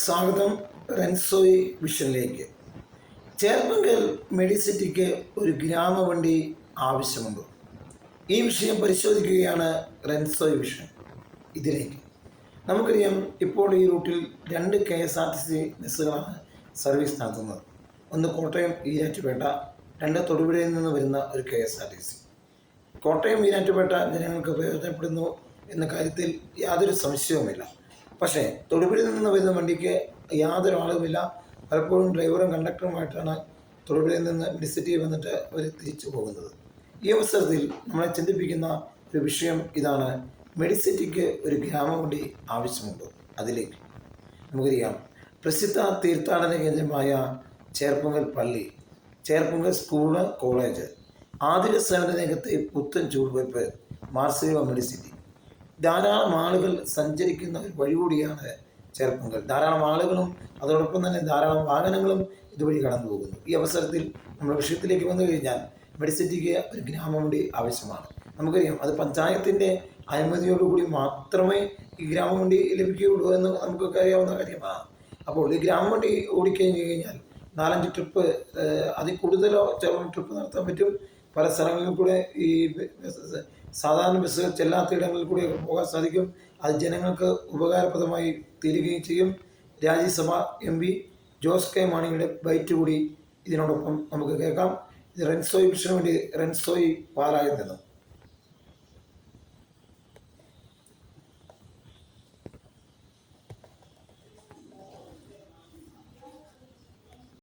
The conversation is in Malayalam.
സ്വാഗതം റെൻസോയി വിഷനിലേക്ക്. ചേർപ്പങ്കൽ മെഡിസിറ്റിക്ക് ഒരു ഗ്രാമവണ്ടി ആവശ്യമുണ്ട്. ഈ വിഷയം പരിശോധിക്കുകയാണ് റെൻസോയി വിഷൻ. ഇതിലേക്ക് നമുക്കറിയാം, ഇപ്പോൾ ഈ റൂട്ടിൽ 2 KSRTC ബസ്സുകളാണ് സർവീസ് നടത്തുന്നത്. ഒന്ന് കോട്ടയം ഈരാറ്റുപേട്ട, 2 തൊടുപുഴയിൽ നിന്ന് വരുന്ന ഒരു KSRTC. കോട്ടയം ഈരാറ്റുപേട്ട ജനങ്ങൾക്ക് പ്രയോജനപ്പെടുന്നു എന്ന കാര്യത്തിൽ യാതൊരു സംശയവുമില്ല. പക്ഷേ തൊടുപുഴയിൽ നിന്ന് വരുന്ന വണ്ടിക്ക് യാതൊരു ആളുമില്ല. പലപ്പോഴും ഡ്രൈവറും കണ്ടക്ടറുമായിട്ടാണ് തൊടുപുഴയിൽ നിന്ന് മെഡിസിറ്റിയിൽ വന്നിട്ട് അവർ തിരിച്ചു പോകുന്നത്. ഈ അവസരത്തിൽ നമ്മളെ ചിന്തിപ്പിക്കുന്ന ഒരു വിഷയം ഇതാണ്: മെഡിസിറ്റിക്ക് ഒരു ഗ്രാമവണ്ടി ആവശ്യമുണ്ടോ? അതിലേക്ക് നമുക്കറിയാം, പ്രസിദ്ധ തീർത്ഥാടന കേന്ദ്രമായ ചേർപ്പങ്കൽ പള്ളി, ചേർപ്പങ്കൽ സ്കൂള്, കോളേജ്, ആതുര സേവന രംഗത്തെ പുത്തൻ ചുവടുവയ്പ്, മാർസിലോ മെഡിസിറ്റി. ധാരാളം ആളുകൾ സഞ്ചരിക്കുന്ന ഒരു വഴി കൂടിയാണ് ചേർപ്പങ്കൽ. ധാരാളം ആളുകളും അതോടൊപ്പം തന്നെ ധാരാളം വാഹനങ്ങളും ഇതുവഴി കടന്നു പോകുന്നു. ഈ അവസരത്തിൽ നമ്മുടെ വിഷയത്തിലേക്ക് വന്നു കഴിഞ്ഞാൽ, മെഡിസിറ്റിക്ക് ഒരു ഗ്രാമവണ്ടി ആവശ്യമാണ്. നമുക്കറിയാം, അത് പഞ്ചായത്തിൻ്റെ അനുമതിയോടുകൂടി മാത്രമേ ഈ ഗ്രാമവണ്ടി ലഭിക്കുകയുള്ളൂ എന്ന് നമുക്കൊക്കെ അറിയാവുന്ന കാര്യമാണ്. അപ്പോൾ ഈ ഗ്രാമവണ്ടി ഓടിക്കഴിഞ്ഞ് കഴിഞ്ഞാൽ 4-5 ട്രിപ്പ്, അതിൽ കൂടുതലോ ട്രിപ്പ് നടത്താൻ പറ്റും. പല സ്ഥലങ്ങളിൽ കൂടെ ഈ സാധാരണ ബസ്സുകൾ ചെല്ലാത്ത ഇടങ്ങളിൽ കൂടി പോകാൻ സാധിക്കും. അത് ജനങ്ങൾക്ക് ഉപകാരപ്രദമായി തീരുകയും ചെയ്യും. രാജ്യസഭ MP ജോസ് കെ മാണിയുടെ ബൈറ്റ് കൂടി ഇതിനോടൊപ്പം നമുക്ക് കേൾക്കാം. ഇത് റെൻസോയി വിഷനു വേണ്ടി റെൻസോയി പാലായിൽ നിന്നും.